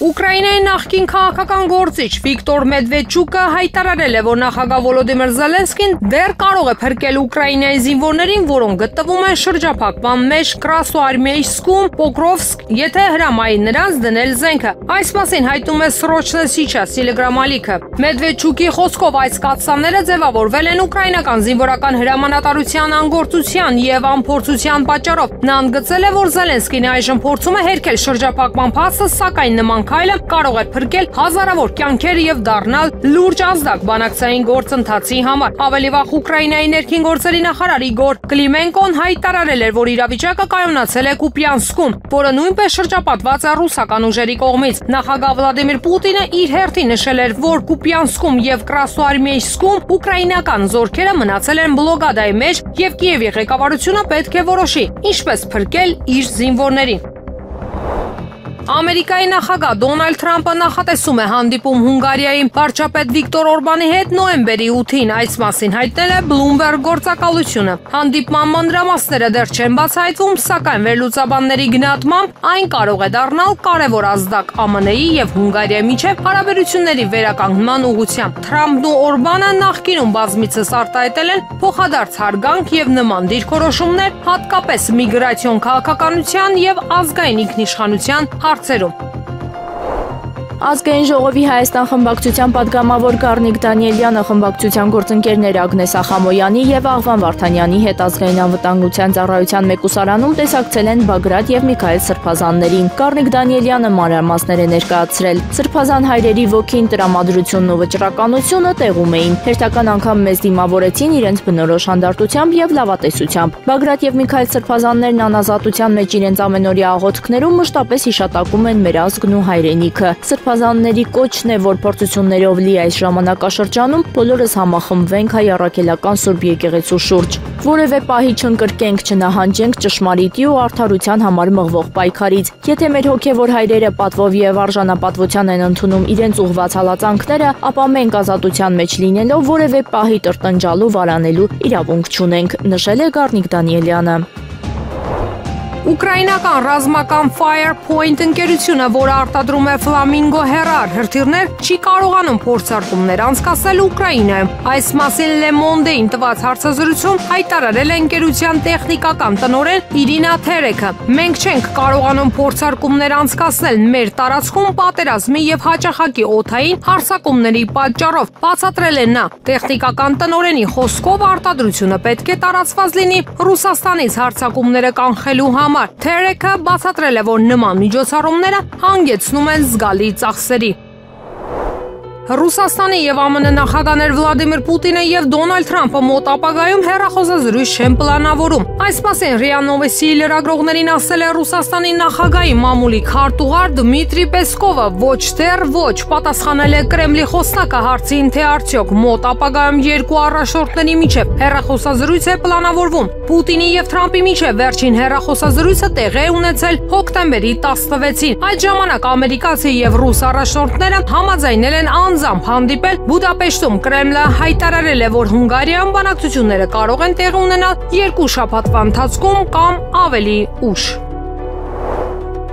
Ուկրաինայի նախկին քաղաքական գործիչ Վիկտոր Մեդվեդչուկը հայտարարել է, որ նախագահ Վոլոդիմիր Զելենսկին դեռ կարող է փրկել Ուկրաինայի զինվորներին, որոնք գտնվում են շրջափակման մեջ Կրասնոարմեյսկում, Պոկրովսկ, եթե հրամայի նրանց դնել զենքը։ Այս մասին հայտնում է Սրոչնե Սիչաս տելեգրամալիքը։ Մեդվեդչուկի խոսքով այս կաթսաները ձևավորվել են ուկրաինական զինվորական հրամանատարության անգործության եւ անփորձության պատճառով։ Նա ընդգծել է, որ Զելենսկին այժմ փորձում է հերքել շրջափակման փաստը, սակայն նման քայլը կարող է փրկել հազարավոր կյանքեր եւ դառնալ լուրջ ազդակ բանակցային գործընթացի համար։ Ավելի վաղ Ուկրաինայի ներքին գործերի նախարար Իգոր Կլիմենկոն հայտարարել էր, որ իրավիճակը կայունացել է Կուպյանսկում, որը նույնպես շրջապատված է ռուսական ուժերի կողմից։ Նախագահ Վլադիմիր Պուտինը իր հերթին նշել էր, որ Կուպյանսկում եւ Կրասնոարմեյսկում ուկրաինական զորքերը մնացել են բլոկադայի մեջ եւ Կիևի ղեկավարությունը պետք է որոշի ինչպես փրկել իր զինվորներին։ Ամերիկայի նախագահ Դոնալդ Թրամփը նախատեսում է հանդիպում Հունգարիայի վարչապետ Վիկտոր Օրբանի հետ նոյեմբերի 8-ին, այս մասին հայտնել է Bloomberg գործակալությունը։ Հանդիպման մանրամասները դեռ չեն բացահայտվում, սակայն վերլուծաբանների գնահատմամբ այն կարող է դառնալ կարևոր ազդակ ԱՄՆ-ի եւ Հունգարիայի միջև հարաբերությունների վերականգնման ուղղությամբ։ Թրամփն ու Օրբանը նախկինում բազմիցս արտահայտել են փոխադարձ հարգանք եւ նման դիրքորոշումներ, հատկապես միգրացիոն քաղաքականության եւ ազգային ինքնիշխանության հարցերում։ Ազգային ժողովի Հայաստան խմբակցության պատգամավոր Գառնիկ Դանիելյանը խմբակցության գործընկերներ Ագնես Ախամոյանի եւ Աղվան Վարդանյանի հետ ազգային անվտանգության ծառայության մեկուսարանում տեսակցել են Բագրատ եւ Միքայել Սրբազաններին։ Գառնիկ Դանիելյանը մանրամասներ է ներկայացրել։ Սրբազան հայրերի ոգին, տրամադրությունն ու վճռականությունը տեղում էին։ Հերթական անգամ մեզ դիմավորեցին իրենց բնորոշ հանդարտությամբ եւ լավատեսությամբ։ Բագրատ եւ Միքայել Սրբազաններն անազատության մեջ իրենց ամենօրյա աղոթքներում մշտապես հիշատակում են մեր ազգն ու հայրենիքը։ Սրբազանների կոչն է, որ փորձություններով լի այս ժամանակաշրջանում բոլորս համախմբվենք հայ առաքելական Սուրբ եկեղեցու շուրջ։ Որևէ պահի չընկրկենք, չնահանջենք ճշմարիտի ու արդարության համար մղվող պայքարից։ Եթե մեր հոգևոր հայրերը պատվով եւ արժանապատվության են ընդունում իրենց ուղղված հալածանքները, ապա մենք ազատության մեջ լինելով որևէ պահի տրտնջալու վարանելու իրավունք չունենք, նշել է Գառնիկ Դանիելյանը։ Ուկրաինական ռազմական Firepoint ընկերությունը, որը արտադրում է Flamingo հեռար հրթիռներ, չի կարողանում փորձարկումներ անցկացնել Ուկրաինայում։ Այս մասին Le Monde-ին տված հարցազրույցում հայտարարել է ընկերության տեխնիկական տնօրեն Իրինա Թերեկը։ Մենք չենք կարողանում փորձարկումներ անցկացնել մեր տարածքում պատերազմի եւ հաճախակի օդային հարձակումների պատճառով, բացատրել է նա։ Տեխնիկական տնօրենի խոսքով արտադրությունը պետք է տարածված լինի Ռուսաստանից հարձակումները կանխելու համար։ Թերեկը բացատրել է, որ նման միջոցառումները հանգեցնում են զգալի ծախսերի։ Ռուսաստանի եւ ԱՄՆ նախագահներ Վլադիմիր Պուտինը եւ Դոնալդ Թրամփը մոտ ապագայում հեռախոսազրույց չեն պլանավորում։ Այս մասին ՌԻԱ Նովոստիի լրագրողներին ասել է Ռուսաստանի նախագահի մամուլի քարտուղար Դմիտրի Պեսկովը։ Ոչ դեռ ոչ, պատասխանել է Կրեմլի խոսնակը հարցին, թե արդյոք մոտ ապագայում երկու առաջնորդների միջև հեռախոսազրույց է պլանավորվում։ Պուտինի եւ Թրամփի միջև վերջին հեռախոսազրույցը տեղի է ունեցել հոկտեմբերի 16-ին։ Այդ ժամանակ ամերիկացի եւ ռուս առաջնորդները համաձայնել են անձամբ հանդիպել Բուդապեշտում։ Կրեմլը հայտարարել է, որ Հունգարիայում բանակցությունները կարող են տեղի ունենալ 2 շաբաթվա ընթացքում կամ ավելի ուշ։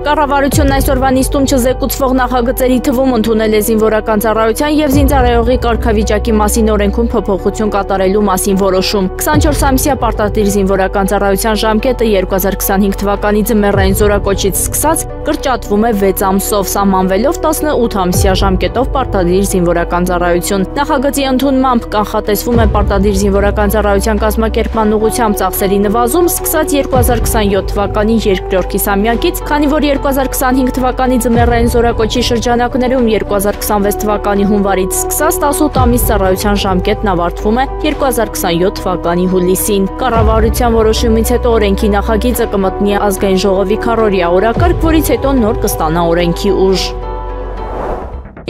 Կառավարությունն այսօրվա նիստում չզեկուցվող նախագծերի թվում ընդունել է զինվորական ծառայության եւ զինծառայողի կարգավիճակի մասին օրենքում փոփոխություն կատարելու մասին որոշում։ 24 ամսյա պարտադիր զինվորական ծառայության ժամկետը 2025 թվականի ձմեռային զորակոչից սկսած կրճատվում է 6 ամսով, սահմանվելով 18 ամսյա ժամկետով պարտադիր զինվորական ծառայություն։ Նախագծի ընդունմամբ կանխատեսվում է պարտադիր զինվորական ծառայության կազմակերպման ուղղությամբ ծախսերի նվազում սկսած 2027 թվականի երկրորդ կիսամյակից, քանի որ 2025 թվականի ձմեռային զորակոչի շրջանակներում 2026 թվականի հունվարից սկսած 18 ամիս ծառայության ժամկետն ավարտվում է 2027 թվականի հուլիսին։ Կառավարության որոշումից հետո օրենքի նախագիծը կմտնի ազգային ժողովի քառօրյա օրակարգ, որից հետո նոր կստանա օրենքի ուժ։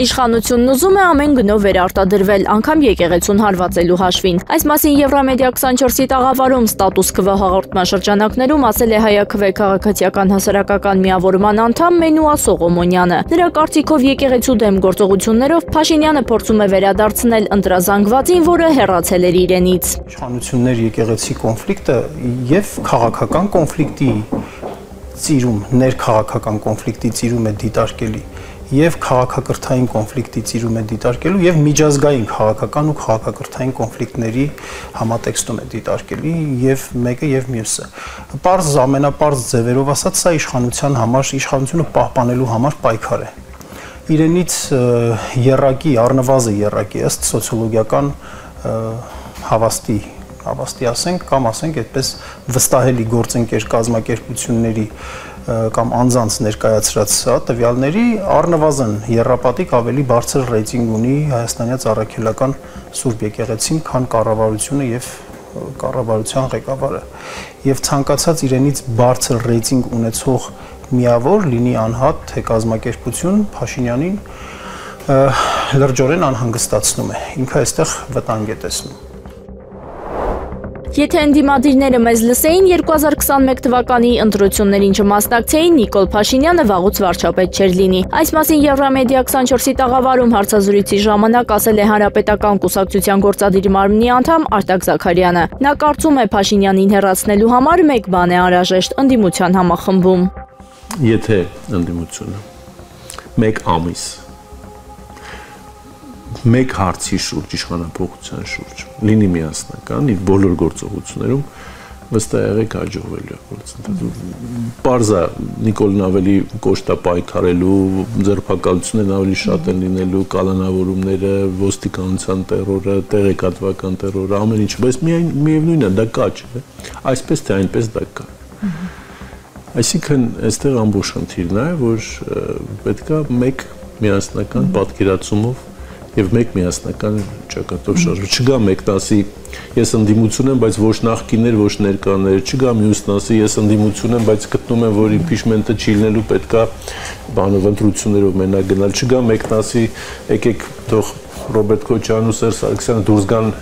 Իշխանությունն ուզում է ամեն գնով վերարտադրվել, անգամ եկեղեցուն հարվածելու հաշվին։ Այս մասին Եվրամեդիա 24-ի տաղավարում Status Quo հաղորդման շրջանակներում ասել է Հայաքվե քաղաքացիական հասարակական միավորման անդամ Մենուա Սողոմոնյանը։ Նրա կարծիքով եկեղեցու դեմ գործողություններով Փաշինյանը փորձում է վերադարձնել ընտրազանգվածին, որը հեռացել էր իրենից։ Իշխանություններ եկեղեցի կոնֆլիկտը եւ քաղաքական կոնֆլիկտի ծիրում, ներքաղաքական կոնֆլիկտի ծիրում է դիտարկելի։ եւ քաղաքակրթային կոնֆլիկտի ծիրում է դիտարկելու եւ միջազգային քաղաքական ու քաղաքակրթային կոնֆլիկտների համատեքստում է դիտարկելի եւ մեկը եւ մյուսը։ Պարզ ամենապարզ ձևերով ասած, սա իշխանության համար, իշխանությունը պահպանելու համար պայքար է։ Իրենից երակի, առնվազն երակի ըստ սոցիոլոգիական հավաստի ասենք, կամ ասենք այդպես վստահելի գործընկեր կազմակերպությունների կամ անձանց ներկայացրած տվյալների առնվազն եռապատիկ ավելի բարձր ռեյտինգ ունի հայաստանյաց առաքելական Սուրբ եկեղեցին, քան կառավարությունը եւ կառավարության ղեկավարը։ Եվ ցանկացած իրենից բարձր ռեյտինգ ունեցող միավոր լինի անհատ թե կազմակերպություն Փաշինյանին լրջորեն անհանգստացնում է։ Ինքը այստեղ վտանգ է տեսնում։ Եթե ընդդիմադիրները մեզ լսեին 2021 թվականի ընտրություններին չմասնակցեին, Նիկոլ Փաշինյանը վաղուց վարչապետ չէր լինի։ Այս մասին Եվրամեդիա 24-ի տաղավարում հարցազրույցի ժամանակ ասել է Հանրապետական կուսակցության գործադիր մարմնի անդամ Արտակ Զաքարյանը։ Նա կարծում է Փաշինյանին հեռացնելու համար մեկ բան է անհրաժեշտ՝ ընդդիմության համախմբում։ Եթե ընդդիմությունը մեկ ամիս մեկ հարցի շուրջ, իշխանափոխության շուրջ լինի միասնական իր բոլոր գործողություններում, վստահ եղեք հաջողվելու է գործընթացը։ Պարզ է Նիկոլն ավելի կոշտ է պայքարելու, ձերբակալություններն ավելի շատ են լինելու, կալանավորումները, ոստիկանության տերորը, տեղեկատվական տերորը, ամեն ինչ, բայց միևնույնն է, դա կա չէ։ Այսպես թե այնպես դա կա։ Այսինքն այստեղ ամբողջ խնդիրն է, որ պետք է մեկ միասնական պատկերացումով եւ մեկ միասնական ճակատով շարժվի։ Չգա մեկն ասի ես ընդդիմություն եմ, բայց ոչ նախկիններ, ոչ ներկաներ, չգա մյուսն ասի ես ընդդիմություն եմ, բայց գտնում եմ, որ իմպիչմենտը չի լինելու, պետքա բանով ընտրություններով մենակ գնալ, չգա մեկն ասի եկեք թող Ռոբերտ Քոչարյանն ու Սերժ Սարգսյանը դուրս գան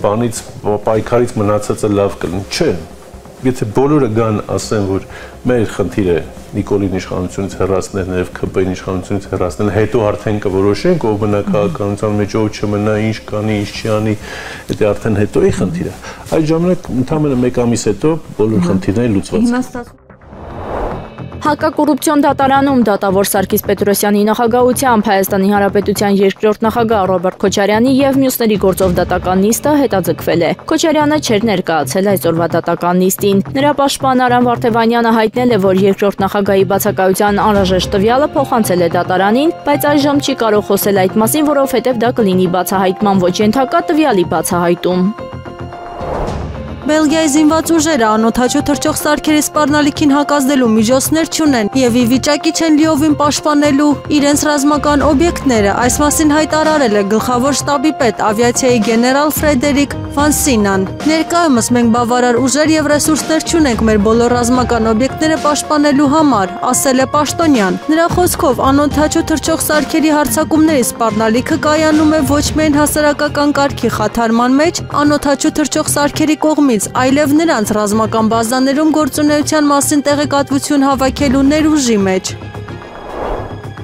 բանից, պայքարից մնացածը լավ կլինի։ Չէ։ Եթե բոլորը գան ասեն, որ մեր խնդիրը Նիկոլին իշխանությունից հեռացնելն եւ ԿՊ-ին իշխանությունից հեռացնելն, հետո արդեն կորոշենք ով մնա քաղաքականության մեջ, ով չմնա, ինչ կանի, ինչ չի անի, դա արդեն հետո է խնդիրը։ Այդ ժամանակ ընդամենը մեկ ամիս հետո բոլոր խնդիրները լուծված են։ Հակակոռուպցիոն դատարանում դատավոր Սարգիս Պետրոսյանի նախագահությամբ Հայաստանի Հանրապետության երկրորդ նախագահ Ռոբերտ Քոչարյանի եւ մյուսների գործով դատական նիստը հետաձգվել է։ Քոչարյանը չէր ներկայացել այսօրվա դատական նիստին։ Նրա պաշտպան Արամ Վարդևանյանը հայտնել է, որ երկրորդ նախագահի բացակայության անհրաժեշտ տվյալը փոխանցել է դատարանին, բայց այժմ չի կարող խոսել այդ մասին, որովհետև դա կլինի բացահայտման ոչ ենթակա տվյալի բացահայտում։ Բելգիայի զինված ուժերը անօդաչու թռչող սարքերի սպառնալիքին հակազդելու միջոցներ չունեն եւ ի վիճակի չեն լիովին պաշտպանելու իրենց ռազմական օբյեկտները։ Այս մասին հայտարարել է գլխավոր շտաբի պետ ավիացիայի գեներալ Ֆրեդերիկ Վանսինան։ Ներկայումս մենք բավարար ուժեր եւ ռեսուրսներ չունենք մեր բոլոր ռազմական օբյեկտները պաշտպանելու համար, ասել է Պաշտոնյան։ Նրա խոսքով անօդաչու թռչող սարքերի հարձակումների սպառնալիքը կայանում է ոչ միայն հասարակական կարգի խաթարման մեջ, անօդաչու թռչող սարքերի կողմից, այլև նրանց ռազմական բազաներում գործունեության մասին տեղեկատվություն հավաքելու ներուժի մեջ։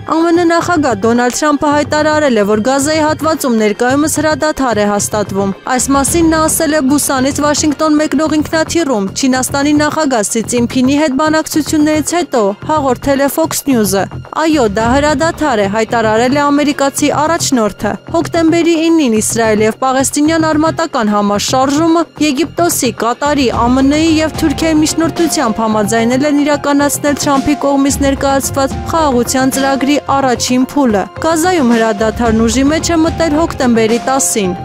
ԱՄՆ նախագահ Դոնալդ Թրամփը հայտարարել է, որ Գազայի հատվածում ներկայումս հրադադար է հաստատվում։ Այս մասին նա ասել է Բուսանից Վաշինգտոն մեկնող ինքնաթիռում Չինաստանի նախագահ Սի Ցзինփինի հետ բանակցություններից հետո, հաղորդել է Fox News-ը։ Այո, դա հրադադար է, հայտարարել է ամերիկացի առաջնորդը։ Հոկտեմբերի 9-ին Իսրայել եւ Պաղեստինյան արմատական համաշարժումը Եգիպտոսի, Կատարի, ԱՄՆ-ի եւ Թուրքիայի միջնորդությամբ համաձայնել են իրականացնել Թրամփի կողմից ներկայացված խաղաղության ծրագրի առաջին փուլը։ Գազայում հրադադարն ուժի մեջ է մտել հոկտեմբերի 10-ին։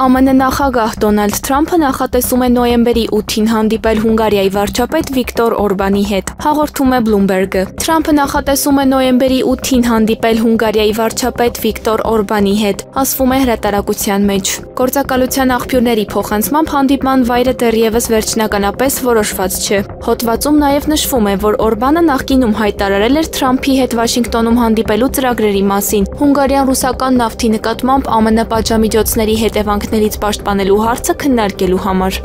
ԱՄՆ նախագահ Դոնալդ Թրամփը նախատեսում է նոյեմբերի 8-ին հանդիպել Հունգարիայի վարչապետ Վիկտոր Օրբանի հետ, հաղորդում է Bloomberg-ը։ Թրամփը նախատեսում է նոյեմբերի 8-ին հանդիպել Հունգարիայի վարչապետ Վիկտոր Օրբանի հետ, ասվում է հրատարակության մեջ։ Գործակալության աղբյուրների փոխանցմամբ հանդիպման վայրը դեռևս վերջնականապես որոշված չէ։ Հոդվածում նաև նշվում է, որ Օրբանը նախկինում հայտարարել էր Թրամփի հետ Վաշինգտոնում հանդիպելու ծրագրերի մասին, հունգարյան ռուսական նավթի նկատմամբ ԱՄՆ պատժամիջոցների հետևանքներից պաշտպանելու հարցը քննարկելու համար։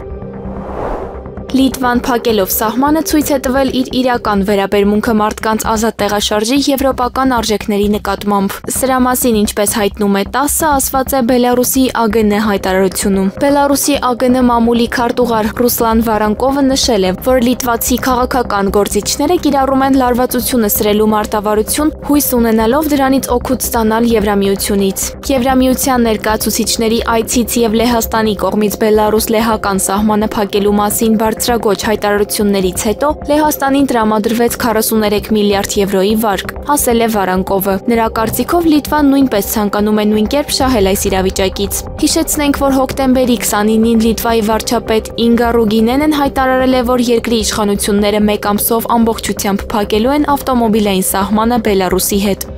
Լիտվան փակելով սահմանը ցույց է տվել իր իրական վերաբերմունքը մարդկանց ազատ տեղաշարժի եվրոպական արժեքների նկատմամբ։ Սրա մասին, ինչպես հայտնում է ՏԱՍՍ-ը, ասված է Բելարուսի ԱԳՆ հայտարարությունում։ Բելարուսի ԱԳՆ մամուլի քարտուղար Ռուսլան Վարանկովը նշել է, որ լիտվացի քաղաքական գործիչները կիրառում են լարվածությունը սրելու մարտավարություն, հույս ունենալով դրանից օգուտ ստանալ Եվրամիությունից։ Եվրամիության ներկայացուցիչների այցից եւ Լեհաստանի կողմից Բելարուս-լեհական սահմանը փակելու մասին բարձրագույն հայտարարություններից հետո Լեհաստանին տրամադրվեց 43 միլիարդ եվրոյի վարկ, ասել է Վարանկովը։ Նրա կարծիքով Լիտվան նույնպես ցանկանում է նույն կերպ շահել այս իրավիճակից։ Հիշեցնենք, որ հոկտեմբերի 29-ին Լիտվայի վարչապետ Ինգա Ռուգինենն հայտարարել է, որ երկրի իշխանությունները մեկ ամսով ամբողջությամբ փակելու են ավտոմոբիլային սահմանը Բելարուսի հետ։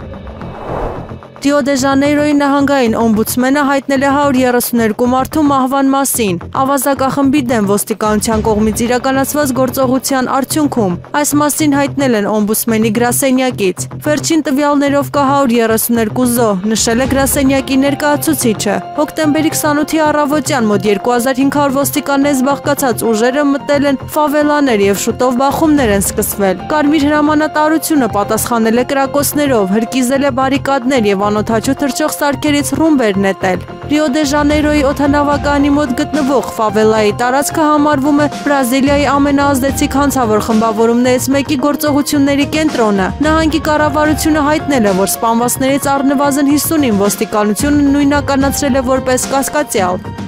Ռիո դե Ժանեյրոյի նահանգային օմբուդսմենը հայտնել է 132 մարդու մահվան մասին ավազակախմբի դեմ ոստիկանության կողմից իրականացված գործողության արդյունքում։ Այս մասին հայտնել են օմբուդսմենի գրասենյակից։ Վերջին տվյալներով կա 132 զոհ, նշել է գրասենյակի ներկայացուցիչը։ Հոկտեմբերի 28-ի առավոտյան մոտ 2500 ոստիկաններ զբաղկացած ուժերը մտել են ֆավելաներ եւ շուտով բախումներ են սկսվել։ Կարմիր հրամանատարությունը պատասխանել է կրակոցներով, հրկիզել է բարիկադներ եւ անօթաչու թռչող սարքերից ռումբեր նետել։ Ռիո դե Ժանեյրոյի օդանավակայանի մոտ գտնվող ֆավելայի տարածքը համարվում է Բրազիլիայի ամենաազդեցիկ հանցավոր խմբավորումներից մեկի գործողությունների կենտրոնը։ Նահանգի կառավարությունը հայտնել է, որ սպանվածներից առնվազն 50-ին ոստիկանությունը նույնականացրել է որպես կասկածյալ։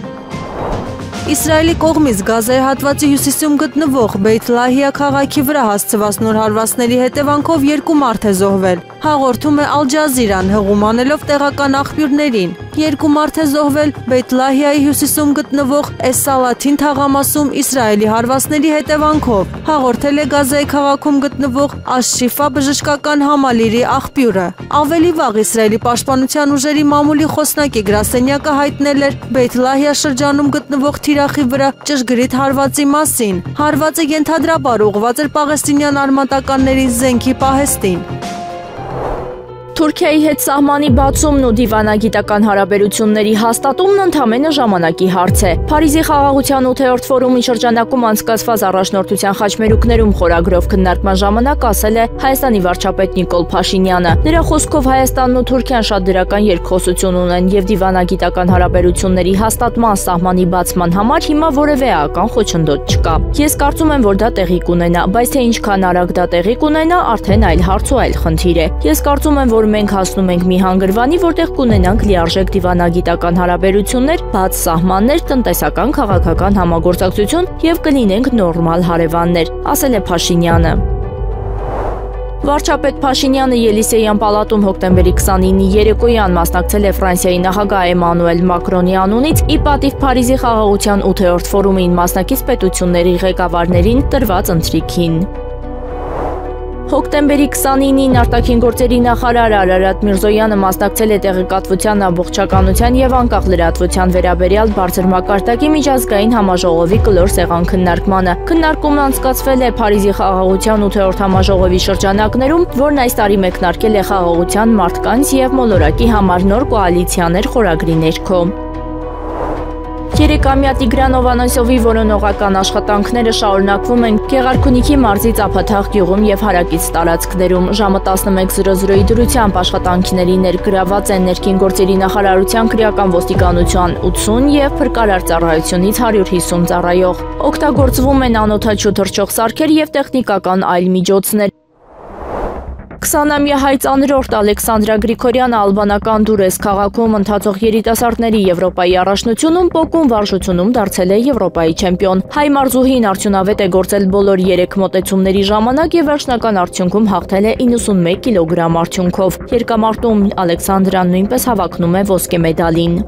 Իսրայելի կողմից Գազայի հատվածի հյուսիսում գտնվող Բեյթ Լահիա քաղաքի վրա հասցված նոր հարվածների հետևանքով 2 մարդ է զոհվել, հաղորդում է Ալ Ջազիրան, հղում անելով տեղական աղբյուրներին։ 2 մարդ է զոհվել Բեյթ Լահիայի հյուսիսում գտնվող Էս-Սալաթին թաղամասում Իսրայելի հարվածների հետևանքով, հաղորդել է Գազայի քաղաքում գտնվող Աշ-Շիֆա բժշկական համալիրի աղբյուրը։ Ավելի վաղ Իսրայելի պաշտպանության ուժերի մամուլի խոսնակի գրասենյակը հայտնել էր Բեյթ Լահիա շրջանում գտնվող թիրախի վրա ճշգրիտ հարվածի մասին։ Հարվածը ենթադրաբար ուղղված էր պաղեստինյան արմատականների զենքի պահեստին։ Թուրքիայի հետ սահմանի բացումն ու դիվանագիտական հարաբերությունների հաստատումն ընդամենը ժամանակի հարց է։ Փարիզի խաղաղության 8-րդ ֆորումի շրջանակում անցկացված առաջնորդության խաչմերուկներում խորագրով քննարկման ժամանակ ասել է Հայաստանի վարչապետ Նիկոլ Փաշինյանը։ Նրա խոսքով Հայաստանն ու Թուրքիան շատ դրական երկխոսություն ունեն եւ դիվանագիտական հարաբերությունների հաստատման սահմանի բացման համար հիմա որևէ էական խոչընդոտ չկա։ Ես կարծում եմ, որ դա տեղի կունենա, բայց թե ինչքան արագ դա տեղի կունենա, արդեն այլ հարց ու այլ խնդիր է։ Ես կարծում եմ, որ մենք հասնում ենք մի հանգրվանի, որտեղ կունենանք լիարժեք դիվանագիտական հարաբերություններ, բաց սահմաններ, տնտեսական, քաղաքական համագործակցություն եւ կլինենք նորմալ հարևաններ, ասել է Փաշինյանը։ Վարչապետ Փաշինյանը Ելիսեյան պալատում հոկտեմբերի 29-ի երեկոյան մասնակցել է Ֆրանսիայի նախագահ Էմանուել Մակրոնի անունից ի պատիվ Փարիզի խաղաղության 8-րդ ֆորումին մասնակից պետությունների ղեկավարներին տրված ընթրիքին։ Հոկտեմբերի 29-ին արտաքին գործերի նախարար Արարատ Միրզոյանը մասնակցել է տեղեկատվության ամբողջականության եւ անկախ լրատվության վերաբերյալ բարձր մակարդակի միջազգային համաժողովի կլոր սեղան քննարկմանը։ Քննարկումն անցկացվել է Փարիզի խաղաղության 8-րդ համաժողովի շրջանակներում, որն այս տարի մեկնարկել է խաղաղության, մարդկանց եւ մոլորակի համար նոր կոալիցիաներ խորագրի ներքո։ 3-ամյա Տիգրան Օվանեսովի որոնողական աշխատանքները շարունակվում են Գեղարքունիքի մարզի Ծափաթաղ գյուղում եւ հարակից տարածքներում։ Ժամը 11:00-ի դրությամբ աշխատանքների ներգրաված են ներքին գործերի նախարարության քրեական ոստիկանության 80 եւ փրկարար ծառայությունից 150 ծառայող։ Օգտագործվում են անօթաչու թռչող սարքեր եւ տեխնիկական այլ միջոցներ։ 20-ամյա հայ ծանրորդ Ալեքսանդրա Գրիգորյանը ալբանական Դուրես քաղաքում ընթացող երիտասարդների Եվրոպայի առաջնությունում պոկուն վարժությունում դարձել է Եվրոպայի չեմպիոն։ Հայ մարզուհին արդյունավետ է գործել բոլոր 3 մոտեցումների ժամանակ եւ վերջնական արդյունքում հաղթել է 91 կիլոգրամ արդյունքով։ Երկամարտում Ալեքսանդրան նույնպես հավակնում է ոսկե մեդալին։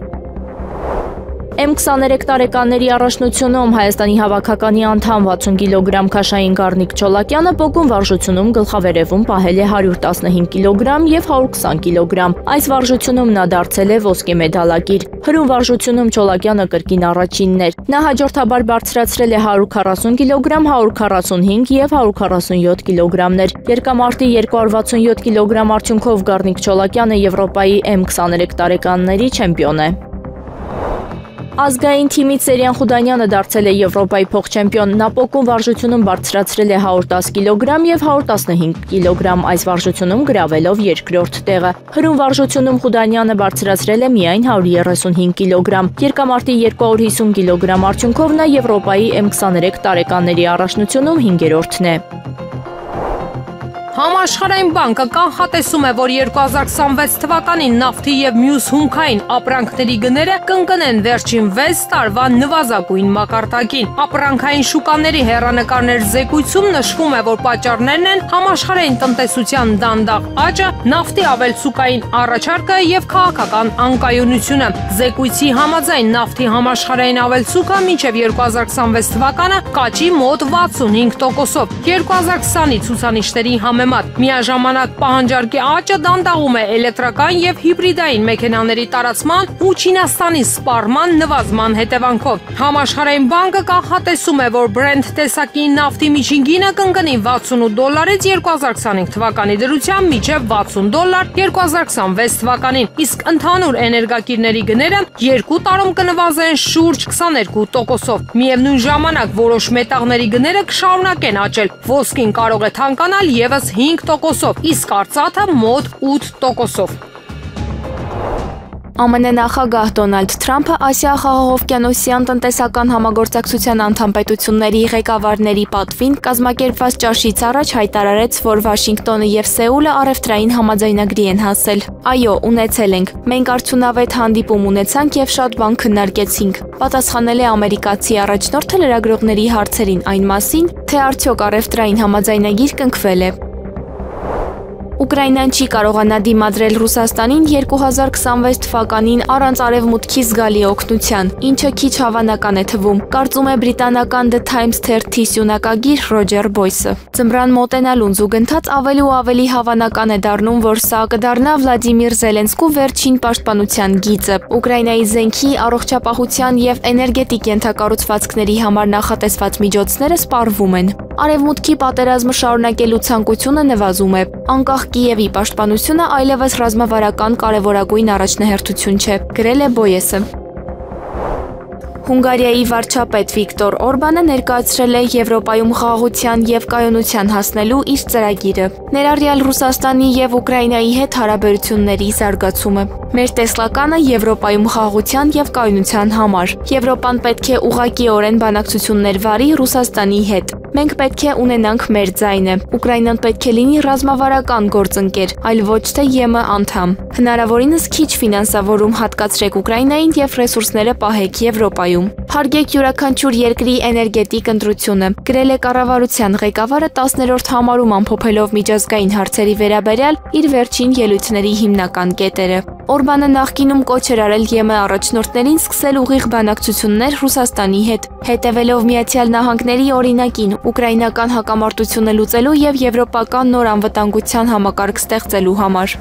M23 տարեկանների առաջնությունում Հայաստանի հավաքականի անդամ 60 կիլոգրամ քաշային Գառնիկ Չոլակյանը պոկուն վարժությունում գլխավերևում պահել է 115 կիլոգրամ եւ 120 կիլոգրամ։ Այս վարժությունում նա դարձել է ոսկե մեդալակիր։ Հրում վարժությունում Չոլակյանը կրկին առաջինն էր։ Նա հաջորդաբար բարձրացրել է 140 կիլոգրամ, 145 եւ 147 կիլոգրամներ։ Երկամարտի 267 կիլոգրամ արդյունքով Գառնիկ Չոլակյանը Եվրոպայի M23 տարեկանների չեմպիոն է։ Ազգային թիմից Սերյան Խուդանյանը դարձել է Եվրոպայի փոխչեմպիոն։ Նա պոկում վարժությունում բարձրացրել է 110 կիլոգրամ եւ 115 կիլոգրամ, այս վարժությունում գրավելով երկրորդ տեղը։ Հրում վարժությունում Խուդանյանը բարձրացրել է միայն 135 կիլոգրամ։ Երկամարտի 250 կիլոգրամ արդյունքով նա Եվրոպայի M23 տարեկանների առաջնությունում 5-րդն է։ Համաշխարհային բանկը կանխատեսում է, որ 2026 թվականին նավթի եւ մյուս հումքային ապրանքների գները կընկնեն վերջին 6 տարվա նվազագույն մակարդակին։ Ապրանքային շուկաների հեռանկարներ զեկույցում նշվում է, որ պատճառներն են համաշխարհային տնտեսության դանդաղ աճը, նավթի ավելցուկային առաջարկը եւ քաղաքական անկայունությունը։ Զեկույցի համաձայն նավթի համաշխարհային ավելցուկը մինչեւ 2026 թվականը կաճի մոտ 65%-ով։ 2020-ի ցուցանիշների Միաժամանակ պահանջարկի աճը դանդաղում է էլեկտրական եւ հիբրիդային մեքենաների տարածման ու Չինաստանի սպառման նվազման հետևանքով։ Համաշխարհային բանկը կանխատեսում է, որ Brent տեսակի նավթի միջին գինը կընկնի $68-ից 2025 թվականի դրությամբ մինչև $60 2026 թվականին, իսկ ընդհանուր էներգակիրների գները 2 տարում կնվազեն շուրջ 22%-ով։ Միևնույն ժամանակ որոշ մետաղների գները կշարունակեն աճել։ Ոսկին կարող է թանկանալ եւս 5%-ով, իսկ արծաթը մոտ 8%-ով։ ԱՄՆ նախագահ Դոնալդ Թրամփը Ասիա-Խաղաղօվկիանոսյան տնտեսական համագործակցության անդամ պետությունների ղեկավարների պատվին կազմակերպված ճաշից առաջ հայտարարեց, որ Վաշինգտոնը եւ Սեուլը առևտրային համաձայնագրի են հասել։ Այո, ունեցել ենք։ Մենք արդյունավետ հանդիպում ունեցանք եւ շատ բան քննարկեցինք։ Պատասխանել է ամերիկացի առաջնորդը լրագրողների հարցերին այն մասին, թե արդյոք առևտրային համաձայնագիր կնքվել է։ Ուկրաինան չի կարողանա դիմադրել Ռուսաստանին 2026 թվականին առանց արևմուտքի զգալի օգնության, ինչը քիչ հավանական է թվում, կարծում է բրիտանական The Times թերթի սյունակագիր Ռոջեր Բոյսը։ Ձմռան մոտենալուն զուգընթաց ավելի ու ավելի հավանական է դառնում, որ սա կդառնա Վլադիմիր Զելենսկու վերջին պաշտպանության գիծը։ Ուկրաինայի զենքի, առողջապահության եւ էներգետիկ ենթակառուցվածքների համար նախատեսված միջոցները սպառվում են։ Արևմուտքի պատերազմը շարունակելու ցանկությունը նվազում է։ Անկախ Կիևի պաշտպանությունը այլևս ռազմավարական կարևորագույն առաջնահերթություն չէ, գրել է Բոյեսը։ Հունգարիայի վարչապետ Վիկտոր Օրբանը ներկայացրել է Եվրոպայում խաղաղության եւ կայունության հասնելու իր ծրագիրը, ներառյալ Ռուսաստանի եւ Ուկրաինայի հետ հարաբերությունների զարգացումը։ Մեր տեսլականը Եվրոպայում խաղաղության եւ կայունության համար։ Եվրոպան պետք է ուղղակիորեն բանակցություններ վարի Ռուսաստանի հետ։ Մենք պետք է ունենանք մեր ձայնը։ Ուկրաինան պետք է լինի ռազմավարական գործընկեր, այլ ոչ թե ԵՄ անդամ։ Հնարավորինս քիչ ֆինանսավորում հատկացրեք Ուկրաինային եւ ռեսուրսները պահեք Եվրոպայում։ Հարգեք յուրաքանչյուր երկրի էներգետիկ ընտրությունը, գրել է կառավարության ղեկավարը 10-րդ համարում ամփոփելով միջազգային հարցերի վերաբերյալ իր վերջին ելույթների հիմնական կետերը։ Օրբանը նախկինում կոչ էր արել ԵՄ առաջնորդներին սկսել ուղիղ բանակցություններ Ռուսաստանի հետ, հետևելով Միացյալ Նահանգների օրինակին ուկրաինական հակամարտությունը լուծելու եւ եվրոպական նոր անվտանգության համակարգ ստեղծելու համար։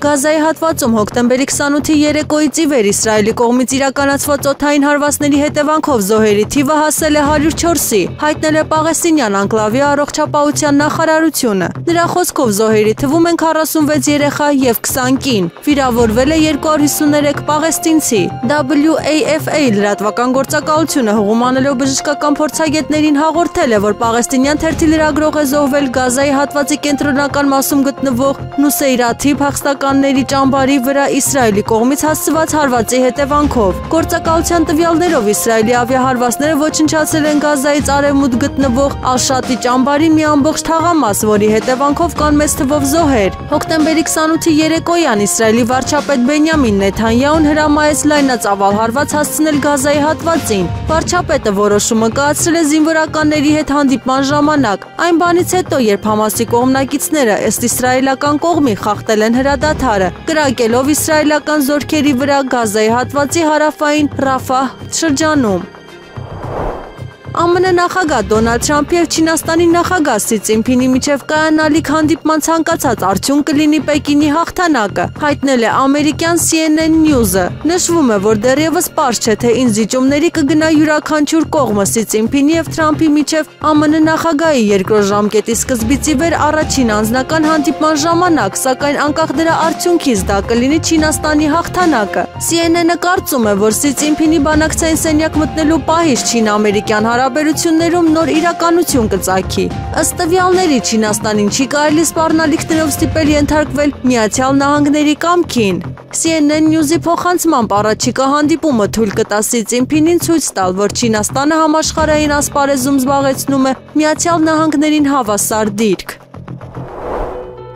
Գազայի հատվածում հոկտեմբերի 28-ի երեկոյից ի վեր Իսրայելի կողմից իրականացված օդային հարվածների հետևանքով զոհերի թիվը հասել է 104-ի, հայտնել է Պաղեստինյան անկլավի առողջապահության նախարարությունը։ Նրա խոսքով զոհերի թվում են 46 երեխա եւ 20 կին, վիրավորվել է 253 պաղեստինցի։ WAFA լրատվական գործակալությունը հղումանելով բժշկական փորձագետներին հաղորդել է, որ պաղեստինյան թերթի լրագրող է զոհվել Գազայի հատվածի կենտրոնական մասում գտնվող Նուսեյրաթի փախստականների ճամբարի վրա Իսրայելի կողմից հասցված հարվածի հետևանքով։ Գործակալության տվյալներով Իսրայելի ավիահարվածները ոչնչացրել են Գազայից արևմուտք գտնվող Ալ-Շատի ճամբարի մի ամբողջ թաղամաս, որի հետևանքով կան մեծ թվով զոհեր։ Հոկտեմբերի 28-ի երեկոյան Իսրայելի վարչապետ Բենյամին Նեթանյահուն հրամայեց լայնածավալ հարված հասցնել Գազայի հատվածին։ Վարչապետը որոշումը կայացրել է զինվորականների հետ հանդիպման ժամանակ, այն բանից հետո, երբ Համասի կողմնակիցները ըստ իսրայելական կողմի խախտել են հրադադարը, կրակելով իսրայելական զորքերի վրա Գազայի հատվածի հարավային Ռաֆահ շրջանում։ ԱՄՆ նախագահ Դոնալդ Թրամփի եւ Չինաստանի նախագահ Սի Ցինփինի միջև կայանալիք հանդիպման ցանկացած արդյունք կլինի Պեկինի հաղթանակը, հայտնել է ամերիկյան CNN News-ը։ Նշվում է, որ դեռևս պարզ չէ, թե ինչ զիջումների կգնա յուրաքանչյուր կողմը Սի Ցինփինի եւ Թրամփի միջև ԱՄՆ նախագահի երկրորդ ժամկետի սկզբից ի վեր առաջին անձնական հանդիպման ժամանակ, սակայն անկախ դրա արդյունքից դա կլինի Չինաստանի հաղթանակը։ CNN-ը կարծում է, որ Սի Ցինփինի բանակցային սենյակ մտնելու պահից Չին-ամերիկյան հարաբերություններում նոր իրականություն կծագի։ Ըստ տվյալների Չինաստանին չի կարելի սպառնալիքներով ստիպել ենթարկվել Միացյալ Նահանգների կամքին։ CNN News-ի փոխանցմամբ առաջիկա հանդիպումը թույլ կտա Սի Ցինփինին ցույց տալ, որ Չինաստանը համաշխարհային ասպարեզում զբաղեցնում է Միացյալ Նահանգներին հավասար դիրք։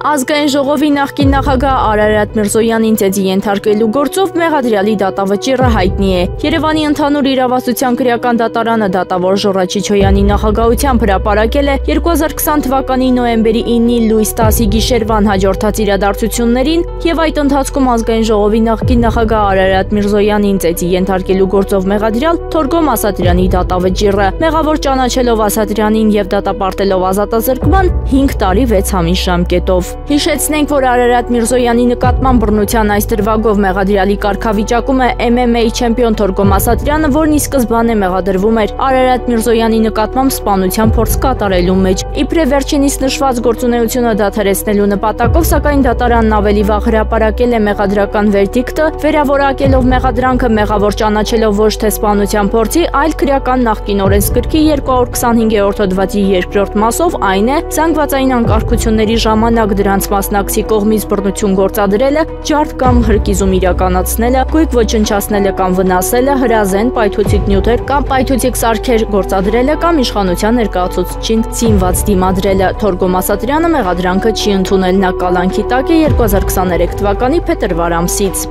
Ազգային ժողովի նախկին նախագահ Արարատ Միրզոյանին ծեծի ենթարկելու գործով մեղադրյալի դատավճիռը հայտնի է։ Երևանի ընդհանուր իրավասության քրեական դատարանը դատավոր Ժորա Չիչոյանի նախագահությամբ հրապարակել է 2020 թվականի նոյեմբերի 9-ի լույս 10-ի գիշերվան հաջորդած իրադարձություններին եւ այդ ընթացքում ազգային ժողովի նախկին նախագահ Արարատ Միրզոյանին ծեծի ենթարկելու գործով մեղադրյալ Թորգոմ Ասատրյանի դատավճիռը։ Մեղավոր ճանաչելով Ասատրյանին եւ դատապարտելով ազատազրկման 5 տարի 6 ամիս ժամկետով։ Հիշեցնենք, որ Արարատ Միրզոյանի նկատմամբ բռնության այս դրվագով մեղադրյալի կարգավիճակում է MMA չեմպիոն Թորգոմ Ասատրյանը, որն ի սկզբանե մեղադրվում էր Արարատ Միրզոյանի նկատմամբ սպանության փորձ կատարելու մեջ։ Իբրև վերջինիս նշված գործունեությունը դադարեցնելու նպատակով, սակայն դատարանն ավելի վաղ հրապարակել է մեղադրական վերդիկտը, վերավորակելով մեղադրանքը մեղավոր ճանաչելով ոչ թե սպանության փորձի, այլ քրեական նախկին օրենսգրքի 225-րդ հոդվածի 2-րդ մասով, այն է զանգվածային անկարգությունների ժամանակ դրանց մասնակցի կողմից բռնություն գործադրելը, ջարդ կամ հրկիզում իրականացնելը, գույք ոչնչացնելը կամ վնասելը, հրազեն, պայթուցիկ նյութեր կամ պայթուցիկ սարքեր գործադրելը կամ իշխանության ներկայացուցչին զինված դիմադրելը։ Թորգոմ Ասատրյանը մեղադրանքը չի ընդունել, նա կալանքի տակ է 2023 թվականի փետրվար ամսից։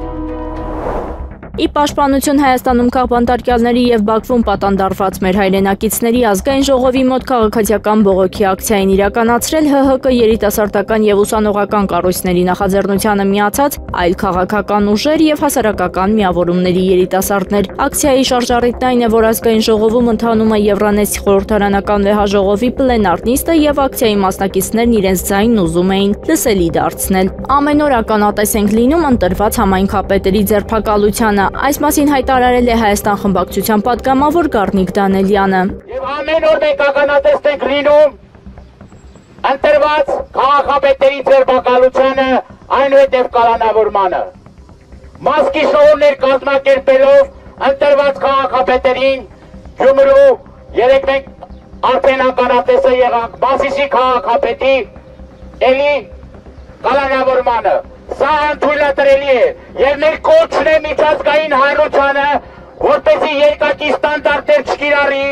Ի պաշտպանություն Հայաստանում քաղբանտարկյալների եւ Բաքվում պատանդարված մեր հայրենակիցների ազգային ժողովի մոտ քաղաքացիական բողոքի ակցիային իրականացրել ՀՀԿ երիտասարդական եւ ուսանողական կառույցների նախաձեռնությանը միացած այլ քաղաքական ուժեր եւ հասարակական միավորումների երիտասարդներ։ Ակցիայի շարժառիթն այն է, որ ազգային ժողովում ընթանում է Եվրանեսի խորհրդարանական վեհաժողովի պլենար նիստը եւ ակցիայի մասնակիցներն իրենց ձայնն ուզում էին լսելի դարձնել։ Ամեն օր ականատես ենք լինում ընտրված համայնքապետերի ձերբակալությանը։ Այս մասին հայտարարել է Հայաստան խմբակցության պատգամավոր Գառնիկ Դանելյանը։ Եվ ամեն օր մենք ականատես ենք լինում ընտրված քաղաքապետերի ձերբակալությանը, այնուհետև կալանավորմանը։ Մասկի շոուներ կազմակերպելով ընտրված քաղաքապետերին Գյումրու երեք մենք արդեն ականատեսը եղանք Մասիսի քաղաքապետի էլի կալանավորմանը։ Սա անթույլատրելի է եւ մեր կոչն է միջազգային հանրությանը, որպեսզի երկակի ստանդարտներ չկիրառի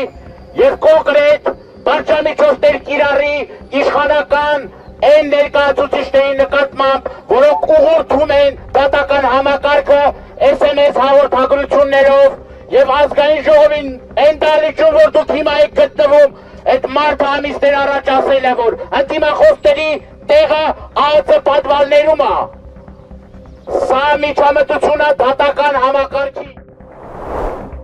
եւ կոնկրետ բարջամիջոցներ կիրառի իշխանական այն ներկայացուցիչների նկատմամբ, որոնք ուղղորդում են դատական համակարգը SMS հաղորդագրություններով եւ ազգային ժողովին այն դալիճում, որ դուք հիմա եք գտնվում, այդ մարդ ամիսներ առաջ ասել է, որ ընդդիմախոսների տեղը ԱԱՑ պատվալներում է։ Սա միջամտությունը դատական համակարգի։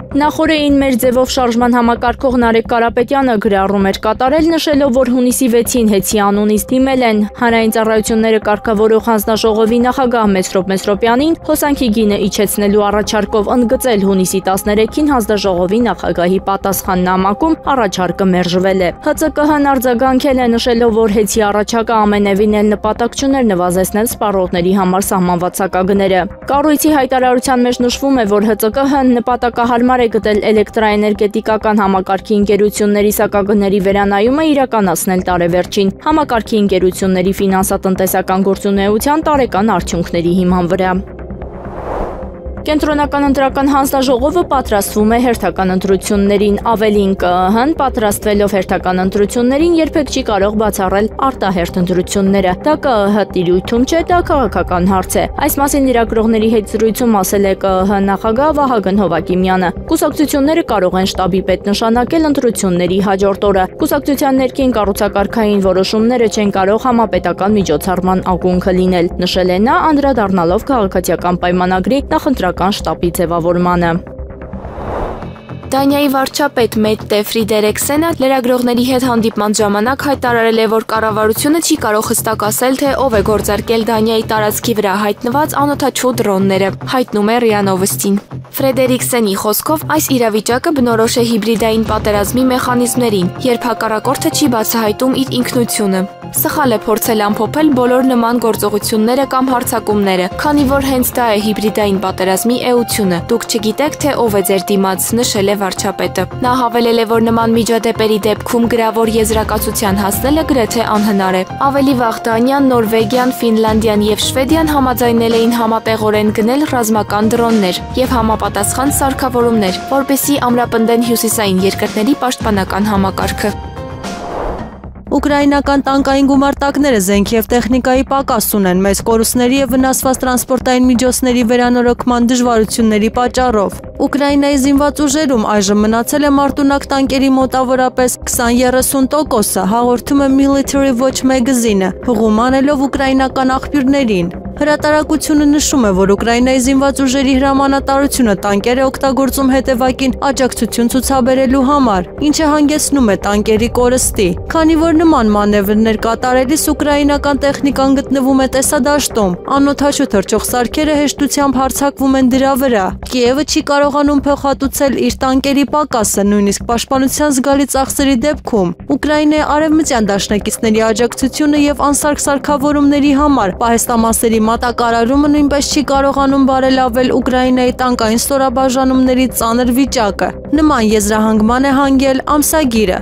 Նախորդին մեր ձևով շարժման համակարգող Նարեկ Կարապետյանը գրառում էր կատարել, նշելով, որ հունիսի 6-ին Հեցի անունից դիմել են հանրային ծառայությունները կարգավորող հանձնաժողովի նախագահ Մեսրոպ Մեսրոպյանին հոսանքի գինը իջեցնելու առաջարկով ընդգծել հունիսի 13-ին հանձնաժողովի նախագահի պատասխաննամակում առաջարկը մերժվել է։ ՀԾԿՀ-ն արձագանքել է, նշելով, որ Հեցի առաջարկը ամենևին էլ նպատակ չուներ նվազեցնել սպառողների համար սահմանված սակագները։ Կառույցի հայտարարության մեջ նշվում է, որ ՀԾԿՀ-ն նպատակահարմար է գտել էլեկտրաէներգետիկական համակարգի ընկերությունների սակագների վերանայումը իրականացնել տարեվերջին համակարգի ընկերությունների ֆինանսատնտեսական գործունեության տարեկան արդյունքների հիման վրա։ Կենտրոնական ընտրական հանձնաժողովը պատրաստվում է հերթական ընտրություններին, ավելին ԿԸՀ-ն պատրաստվելով հերթական ընտրություններին երբեք չի կարող բացառել արտահերթ ընտրությունները։ Դա ԿԸՀ տիրույթում չէ, դա քաղաքական հարց է։ Այս մասին լրագրողների հետ զրույցում ասել է ԿԸՀ նախագահ Վահագն Հովակիմյանը։ Կուսակցությունները կարող են շտաբի պետ նշանակել ընտրությունների հաջորդ օրը։ Կուսակցության ներքին կառուցակարգային որոշումները չեն կարող համապետական միջոցառման ակունքը լինել, նշել է նա, անդրադառնալով քաղաքացիական պայմանագրի նախընտրական շտաբի ձևավորմանը։ Դանիայի վարչապետ Մեթե Ֆրիդերիքսենը լրագրողների հետ հանդիպման ժամանակ հայտարարել է, որ կառավարությունը չի կարող հստակ ասել, թե ով է գործարկել Դանիայի տարածքի վրա հայտնված անօդաչու դրոնները, հայտնում է ՌԻԱ Նովոստին։ Ֆրեդերիքսենի խոսքով այս իրավիճակը բնորոշ է հիբրիդային պատերազմի մեխանիզմներին, երբ հակառակորդը չի բացահայտում իր ինքնությունը։ Սխալ է փորձել ամփոփել բոլոր նման գործողությունները կամ հարձակումները, քանի որ հենց դա է հիբրիդային պատերազմի էությունը։ Դուք չգիտեք, թե ով է ձեր դիմաց, նշել է վարչապետը։ Նա հավելել է, որ նման միջադեպերի դեպքում գրավոր եզրակացության հասնելը գրեթե անհնար է։ Ավելի վաղ Դանիան, Նորվեգիան, Ֆինլանդիան եւ Շվեդիան համաձայնել էին համատեղորեն գնել ռազմական դրոններ եւ համապատասխան սարքավորումներ, որպեսզի ամրապնդեն հյուսիսային երկրների պաշտպանական համակարգը։ Ուկրաինական տանկային գումարտակները զենք եւ տեխնիկայի պակաս ունեն մեծ կորուստների եւ վնասված տրանսպորտային միջոցների վերանորոգման դժվարությունների պատճառով։ Ուկրաինայի զինված ուժերում այժմ մնացել է մարտունակ տանկերի մոտավորապես 20-30%-ը, հաղորդում է Military Watch մագազինը, հղում անելով ուկրաինական աղբյուրներին։ Հրատարակությունը նշում է, որ Ուկրաինայի զինված ուժերի հրամանատարությունը տանկեր է օգտագործում հետևակին աջակցություն ցուցաբերելու համար, ինչը հանգեցնում է տանկերի կորստի։ Քանի որ նման մանևրներ կատարելիս ուկրաինական տեխնիկան գտնվում է տեսադաշտում, անօդաչու թռչող սարքերը հեշտությամբ հարձակվում են դրա վրա։ Կիևը չի կարողանում փոխհատուցել իր տանկերի պակասը, նույնիսկ պաշտպանության զգալի ծախսերի դեպքում։ Ուկրաինայի արևմտյան դաշնակիցների աջակցությունը եւ անսարք սարքավորումների համար պահեստամասերի մատակարարումը նույնպես չի կարողանում բարելավել Ուկրաինայի տանկային ստորաբաժանումների ծանր վիճակը։ Նման եզրահանգման է հանգել ամսագիրը։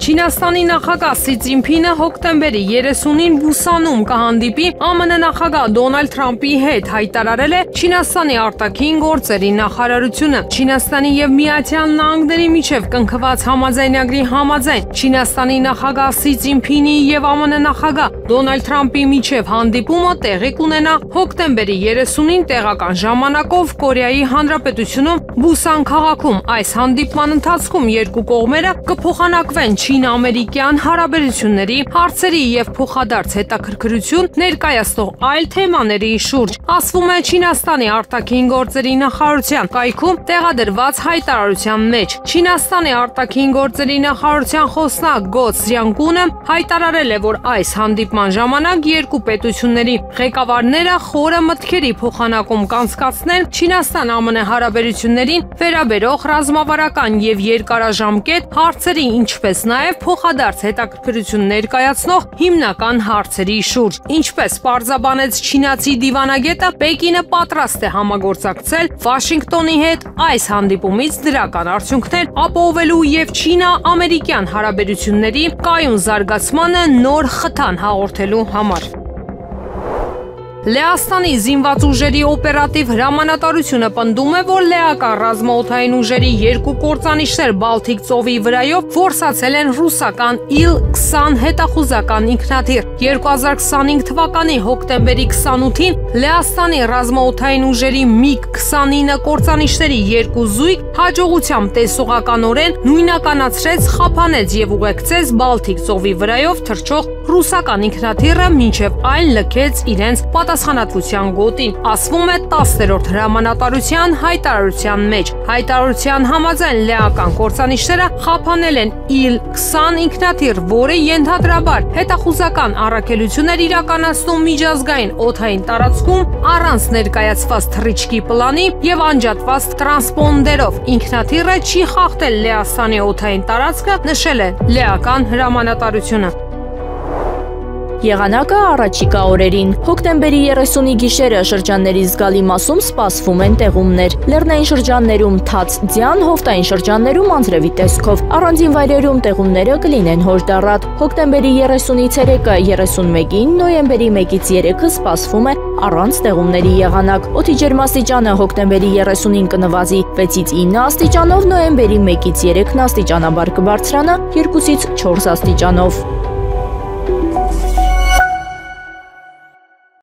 Չինաստանի նախագահ Սի Ցզինփինը հոկտեմբերի 30-ին Բուսանում կհանդիպի ԱՄՆ նախագահ Դոնալդ Թրամփի հետ, հայտարարել է Չինաստանի արտաքին գործերի նախարարությունը։ Չինաստանի եւ Միացյալ Նահանգների միջև կնքված համաձայնագրի համաձայն Չինաստանի նախագահ Սի Ցզինփինի եւ ԱՄՆ նախագահ Դոնալդ Թրամփի միջև հանդիպումը տեղի կունենա հոկտեմբերի 30-ին տեղական ժամանակով Կորեայի Հանրապետությունում Բուսան քաղաքում։ Այս հանդիպման ընթացքում երկու կողմերը կփոխանակվեն Չին-ամերիկյան հարաբերությունների հարցերի եւ փոխադարձ հետաքրքրություն ներկայացնող այլ թեմաների շուրջ։ Ասվում է Չինաստանի արտաքին գործերի նախարարության կայքում տեղադրված հայտարարության մեջ։ Չինաստանի արտաքին գործերի նախարարության խոսնակ Գո Ցզյանկունը հայտարարել է, որ այս հանդիպման ժամանակ երկու պետությունների ղեկավարները խորը մտքերի փոխանակում կանցկացնեն Չինաստան-ԱՄՆ հարաբերություններին վերաբերող ռազմավարական եւ երկարաժամկետ հարցերի, ինչպես նաև փոխադարձ հետաքրքրություն ներկայացնող հիմնական հարցերի շուրջ։ Ինչպես պարզաբանեց չինացի դիվանագետը, Պեկինը պատրաստ է համագործակցել Վաշինգտոնի հետ այս հանդիպումից դրական արդյունքներ ապահովելու եւ Չինա-ամերիկյան հարաբերությունների կայուն զարգացմանը նոր խթան հաղորդելու համար։ Լեհաստանի զինված ուժերի օպերատիվ հրամանատարությունը պնդում է, որ լեհական ռազմաօդային ուժերի երկու կործանիչներ Բալթիկ ծովի վրայով որսացել են ռուսական Il-20 հետախուզական ինքնաթիռ։ 2025 թվականի հոկտեմբերի 28-ին Լեհաստանի ռազմաօդային ուժերի MiG-29 կործանիչների երկու զույգ հաջողությամբ տեսողականորեն նույնականացրեց, խափանեց եւ ուղեկցեց Բալթիկ ծովի վրայով թռչող ռուսական ինքնաթիռը, մինչև այն լքեց իրենց պատասխանատվության գոտին, ասվում է 10-րդ հրամանատարության հայտարարության մեջ։ Հայտարարության համաձայն լեհական կործանիչները խափանել են Il-20 ինքնաթիռ, որը ենթադրաբար հետախուզական առաքելություններ իրականացնում միջազգային օդային տարածքում առանց ներկայացված թռիչքի պլանի եւ անջատված տրանսպոնդերով։ Ինքնաթիռը չի խախտել Լեհաստանի օդային տարածքը, նշել է լեհական հրամանատարությունը։ Եղանակը առաջիկա օրերին։ Հոկտեմբերի 30-ի գիշերը շրջանների զգալի մասում սպասվում են տեղումներ։ Լեռնային շրջաններում թաց ձյան, հովտային շրջաններում անձրևի տեսքով։ Առանձին վայրերում տեղումները կլինեն հորդառատ։ Հոկտեմբերի 30-ից 31-ին, նոյեմբերի 1-ից 3-ը սպասվում է առանց տեղումների եղանակ։ Օդի ջերմաստիճանը հոկտեմբերի 30-ին կնվազի 6-ից 9 աստիճանով, նոյեմբերի 1-ից 3-ն աստիճանաբար կբարձրանա 2-ից 4 աստիճանով։